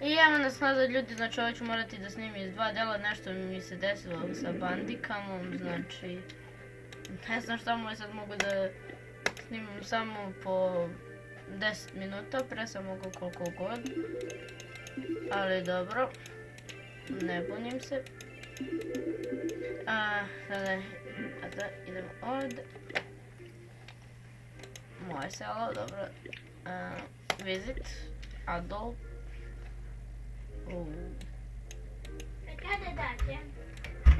I evo nas nazad ljudi, znači ovo ću morati da snimim iz dva dela, nešto mi se desilo sa Bandicamom, znači ne znam šta mu sad mogu da snimam samo po 10 minuta, pre sam mogu koliko god, ali dobro, ne bunim se. Sada idemo ovdje, moje selo, dobro, visit, Adolf. Kada dađe?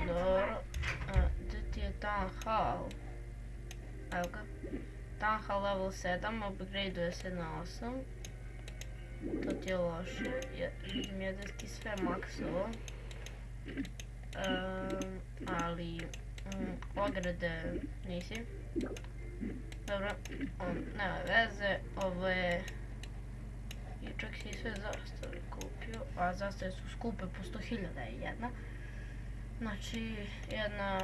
Dobro, gdje ti je Town Hall? Evo ga. Town Hall level 7, upgradeuje se na 8. To ti je loše, jer vidim je da ti sve maksovo. Ali ograde nisi. Dobro, nema veze, ovo je... I čak si sve zastave kupio, a zastave su skupe po 100.000 je jedna. Znači, jedna,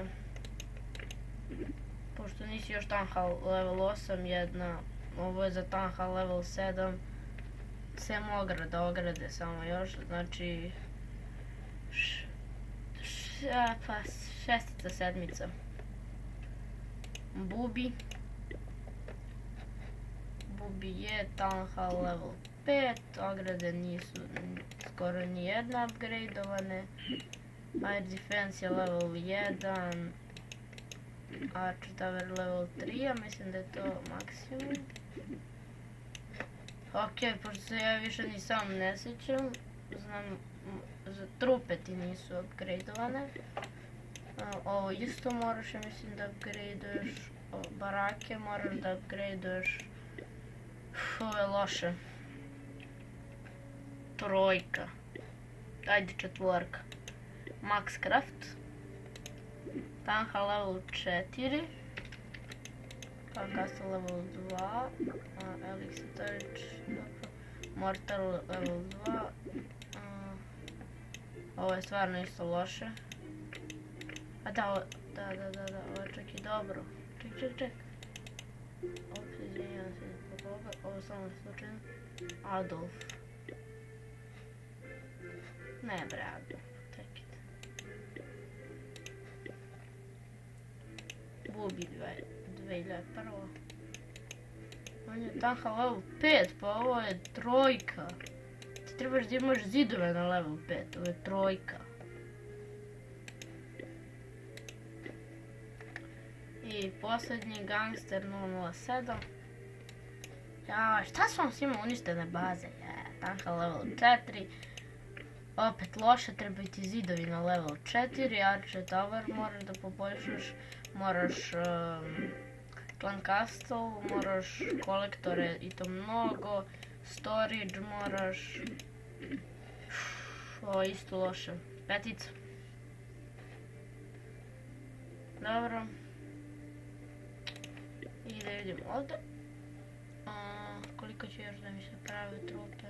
pošto nisi još Town Hall level 8, jedna, ovo je za Town Hall level 7, sem ograde samo još, znači, šestica, sedmica. Bubi je Town Hall level 5, ograde nisu skoro ni jedna upgradeovane. Air Defense je level 1, Archer Tower level 3, ja mislim da je to maksimum. Ok, pošto se ja više ni sam ne sjećam, znam, trupe ti nisu upgradeovane. Ovo isto moraš, ja mislim da upgradeuješ, barake moraš da upgradeuješ. Ovo je loše. Trojka. Ajde četvorka. Maxcraft. Town Hall level 4. Castle level 2. Elixir Torch. Mortar level 2. Ovo je stvarno isto loše. A da, ovo je čak i dobro. Ček. Ops, izvinjam se zbog toga. Ovo samo slučajno. Adolf. Ne bre, Adolf. Čekajte. Bubi 2001. On je Town Hall level 5, pa ovo je trojka. Ti trebaš da imaš zidove na level 5, ovo je trojka. I posljednji Gangster 007. Ja, šta su vam svima uništene baze? Town Hall level 4. Opet loše, trebaju ti zidovi na level 4. Archer Tower moraš da poboljšaš. Moraš Clan Castle, moraš kolektore i to mnogo. Storage moraš. Ovo je isto loše. Petica. Dobro. I da vidim ovdje. Koliko će još da mi se prave trupe?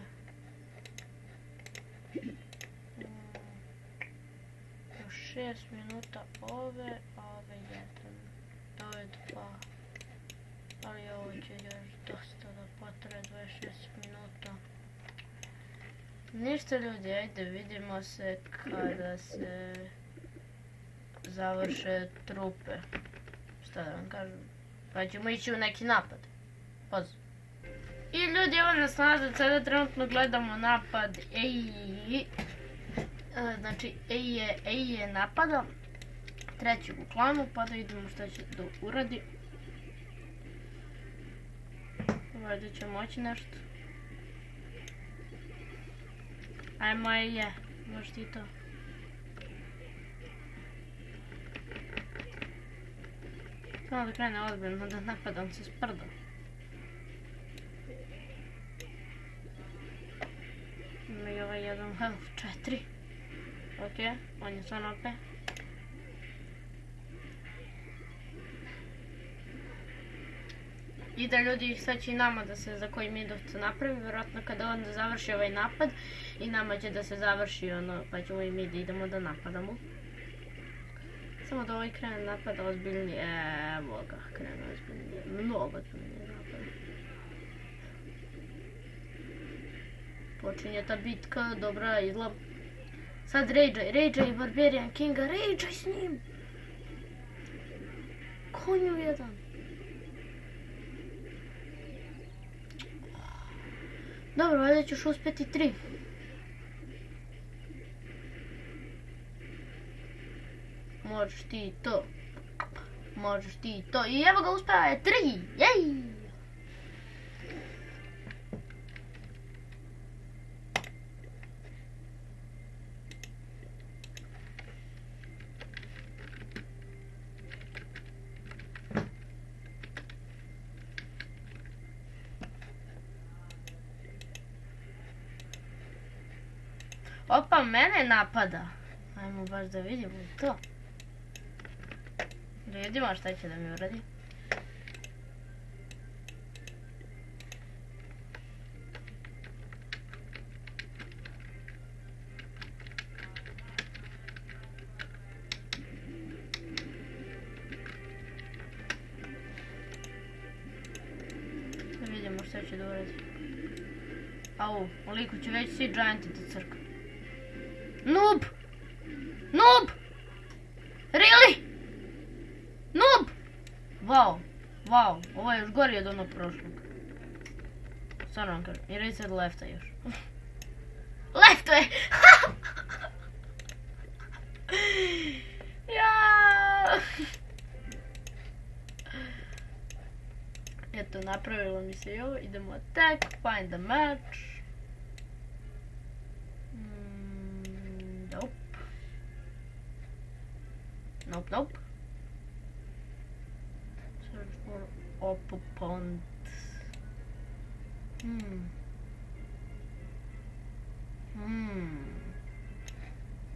Još 6 minuta ove, a ove 1. Ove 2. Ali ovo će još dosta da potraje 26 minuta. Ništa ljudi, ajde vidimo se kada se završe trupe. Šta da vam kažem? Pa ćemo ići u neki napad. Pozdrav. I ljudi, evo nas nazad, sada trenutno gledamo napad EI. Znači, EI je napada trećeg u klanu, pa da vidimo šta će da uradi. Valjda će moći nešto. Ajmo EI, možeš ti to. Samo da krene ozbiljno da napadam se sprda. Ima i ovaj jedan health 4. Ok, on je stvarno opet. I da ljudi, sad će i nama da se za koji midovca napravi, vjerojatno kada on završi ovaj napad i nama će da se završi ono, pa ćemo i mi da idemo da napadamo. Samo da ovaj krene napada ozbiljnije, evo ga, krene ozbiljnije, mnogo ozbiljnije napada. Počinje ta bitka, dobra izlab. Sad Rage i Barbarian Kinga, Rage s njim! Konju jedan. Dobro, valjda ćeš uspjeti 3. Možeš ti to. Možeš ti to. I evo ga uspjeva je 3. Jej! Opa, mene napada. Ajmo baš da vidimo to. Da vidimo šta će da mi uradi. Da vidimo šta će da uradi. Au, oliko će već svi gianti da crknu. Noob! Noob! Really? Noob! Wow, wow, ovo je još gori od onog prošlog. Stvarno vam kažem, jer je sad lefta još. Lefto je! Ja! Eto, napravilo mi se i ovo, idemo attack, find a match. Nope. Nope, nope. Search for opponent.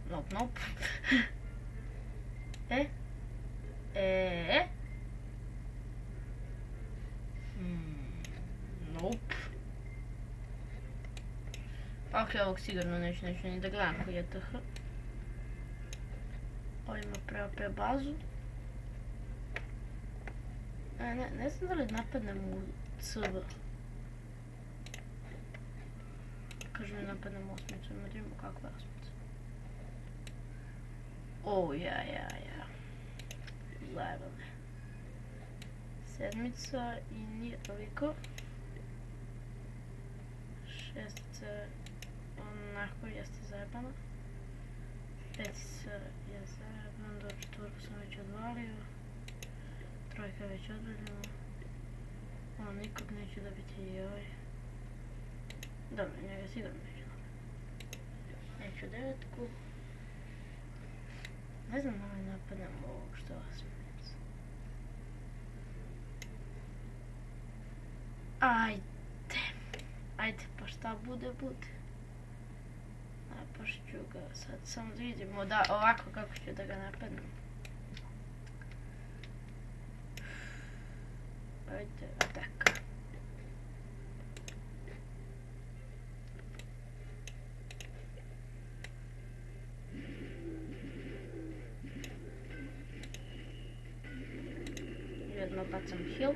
Nope, nope. Nope. Ok, ovog sigurno neću ni da gledam koji je TH. Ovima preopeo bazu. Ne znam da li napadnem u CV. Kaže mi napadnem osmicu, ima da vidimo kakva je osmica. O, ja. Zajebane. Sedmica i nije toliko. Šestica onako jeste zajebana. Petica je zajebana, do četvorku sam već odvalio. Trojka je već odvaljena. Ovo nikog neće dobiti i ovaj. Dobro, njega sigurno neću dobiti. Neću devetku. Ne znam ovaj napadnem ovog što vas smijeca. Ajde, pa šta bude. Napašću ga, sad samo da vidimo da ovako kako ću da ga napadnem. Ajde, attack. Jedno bacam heal.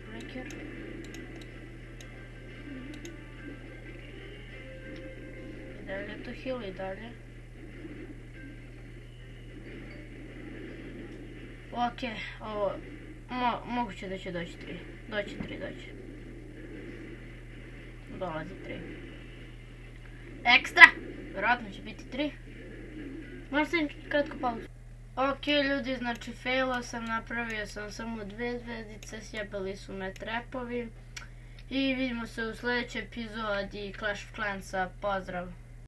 Breaker. I dalje to heal i dalje. Ok, ovo moguće da će doći 3. Doći. Dolazi 3. Ekstra! Vjerojatno će biti 3. Možda sam kratko pauzu. Ok ljudi, znači failao sam, napravio sam samo 2 zvezdice, sjebali su me trepovi. I vidimo se u sljedećoj epizodi Clash of Clansa, pozdrav!